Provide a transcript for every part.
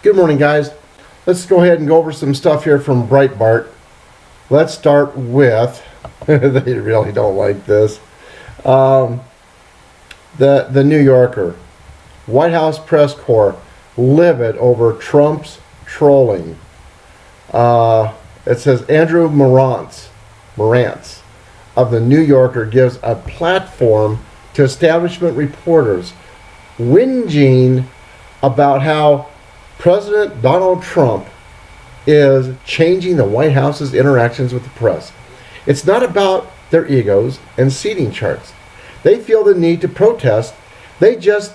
Good morning, guys. Let's go ahead and go over some stuff here from Breitbart. Let's start with, they really don't like this, the New Yorker. White House press corps livid over Trump's trolling. It says Andrew Marantz of the New Yorker gives a platform to establishment reporters whinging about how President Donald Trump is changing the White House's interactions with the press. It's not about their egos and seating charts. They feel the need to protest. They just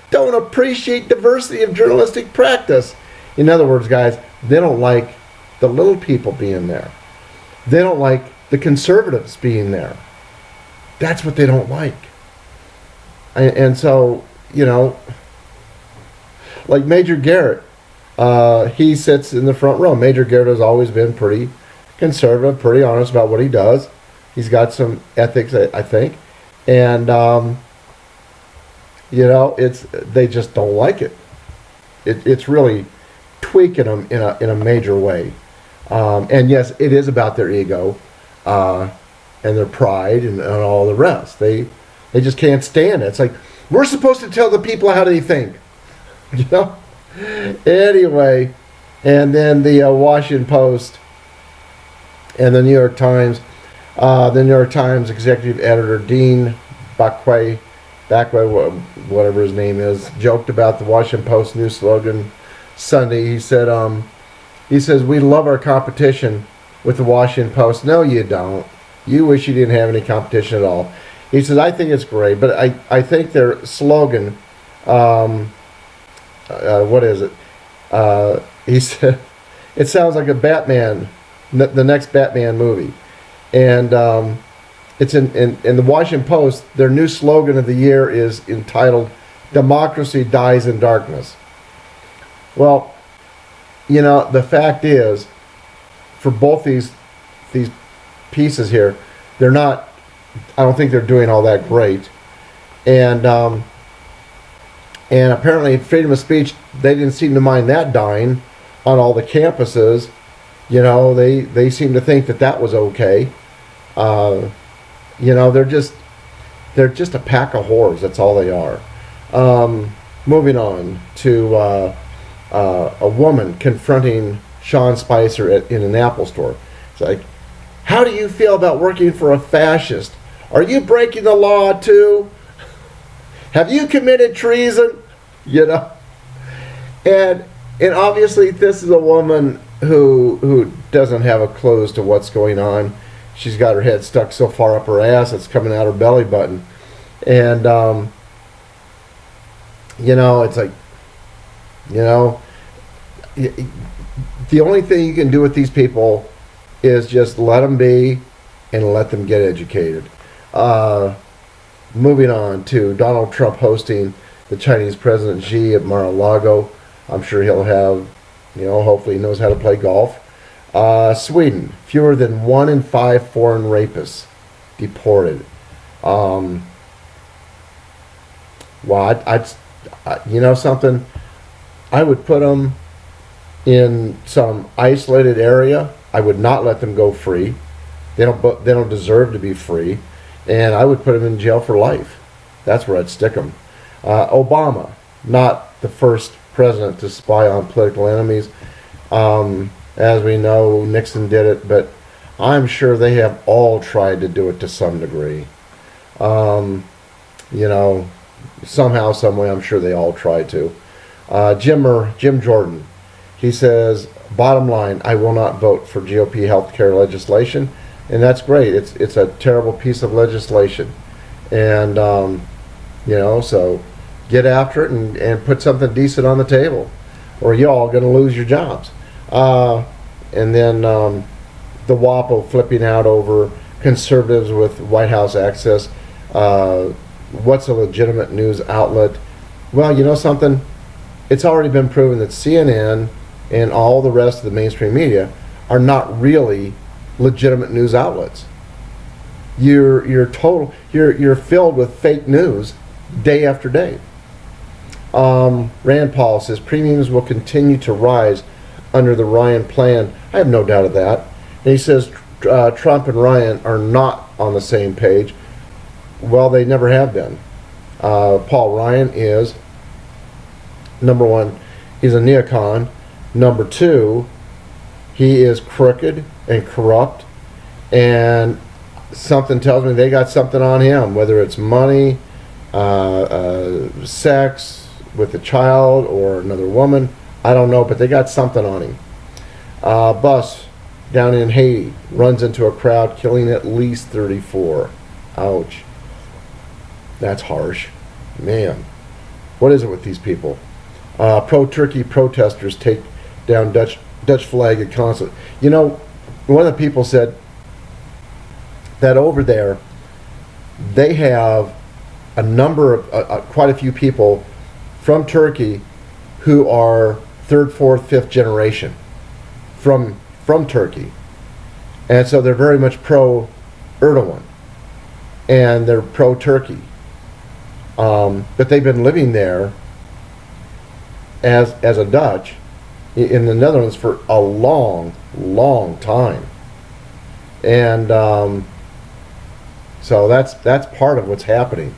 don't appreciate diversity of journalistic practice. In other words, guys, they don't like the little people being there. They don't like the conservatives being there. That's what they don't like. And so, like Major Garrett, he sits in the front row. Major Garrett has always been pretty conservative, pretty honest about what he does. He's got some ethics, I think. And, they just don't like it. It's really tweaking them in a major way. And yes, it is about their ego and their pride and all the rest. They just can't stand it. It's like, we're supposed to tell the people how they think. Anyway, and then the Washington Post and the New York Times. The New York Times executive editor Dean Backway, whatever his name is, joked about the Washington Post new slogan Sunday. He said, we love our competition with the Washington Post. No, you don't. You wish you didn't have any competition at all. He says, I think it's great, but I think their slogan, what is it? He said, it sounds like a Batman, the next Batman movie. And it's in the Washington Post, their new slogan of the year is entitled, Democracy Dies in Darkness. Well, the fact is, for both these pieces here, I don't think they're doing all that great. And apparently freedom of speech, they didn't seem to mind that dying on all the campuses. They seem to think that was okay. They're just a pack of whores. That's all they are. Moving on to a woman confronting Sean Spicer in an Apple store. It's like, how do you feel about working for a fascist? Are you breaking the law too? Have you committed treason? And obviously this is a woman who doesn't have a clue as to what's going on. She's got her head stuck so far up her ass it's coming out her belly button. And it's like, the only thing you can do with these people is just let them be and let them get educated. Moving on to Donald Trump hosting the Chinese President Xi at Mar-a-Lago. I'm sure he'll have, hopefully he knows how to play golf. Sweden, fewer than 1 in 5 foreign rapists deported. Well, something, I would put them in some isolated area. I would not let them go free. They don't deserve to be free. And I would put them in jail for life. That's where I'd stick them. Obama, not the first president to spy on political enemies. As we know, Nixon did it, but I'm sure they have all tried to do it to some degree. Somehow, some way, I'm sure they all try to. Jim Jordan, he says, bottom line, I will not vote for GOP health care legislation. And that's great. It's a terrible piece of legislation. And, so get after it and put something decent on the table, or y'all going to lose your jobs. And then the WAPO flipping out over conservatives with White House access. What's a legitimate news outlet? Well, you know something? It's already been proven that CNN and all the rest of the mainstream media are not really legitimate news outlets. You're filled with fake news day after day. Rand Paul says premiums will continue to rise under the Ryan plan. I have no doubt of that. And he says Trump and Ryan are not on the same page. Well, they never have been. Paul Ryan is, number one, he's a neocon. Number two, he is crooked and corrupt. And something tells me they got something on him, whether it's money, sex with a child or another woman. I don't know, but they got something on him. Bus down in Haiti runs into a crowd, killing at least 34. Ouch. That's harsh. Man, what is it with these people? Pro-Turkey protesters take down Dutch flag at consulate. You know, one of the people said that over there, they have a number of, quite a few people from Turkey who are third, fourth, fifth generation from Turkey. And so they're very much pro-Erdogan. And they're pro-Turkey. But they've been living there as a Dutch in the Netherlands for a long, long time. And so that's part of what's happening.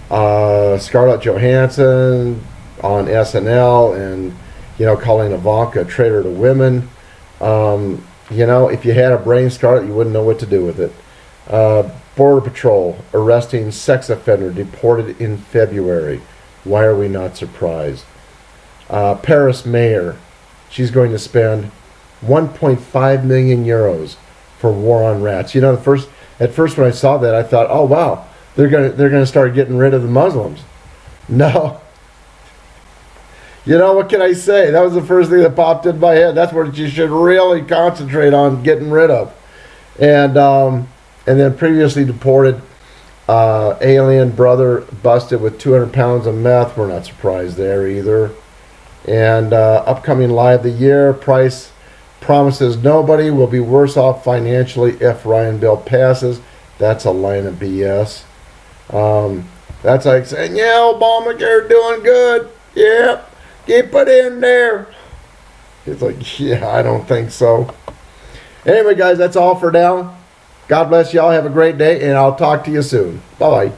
Scarlett Johansson on SNL and, you know, calling Ivanka a traitor to women. You know, if you had a brain, Scarlett, you wouldn't know what to do with it. Border Patrol arresting sex offender deported in February. Why are we not surprised? Paris mayor, she's going to spend 1.5 million euros for war on rats. You know, at first when I saw that, I thought, oh wow, they're gonna start getting rid of the Muslims. No. You know, what can I say? That was the first thing that popped in my head. That's what you should really concentrate on getting rid of. And then previously deported alien brother busted with 200 pounds of meth. We're not surprised there either. And upcoming lie of the year, Price promises nobody will be worse off financially if Ryan bill passes. That's a line of BS. That's like saying, yeah, Obamacare doing good. Yep, keep it in there. It's like, yeah, I don't think so. Anyway, guys, that's all for now. God bless y'all. Have a great day, and I'll talk to you soon. Bye-bye.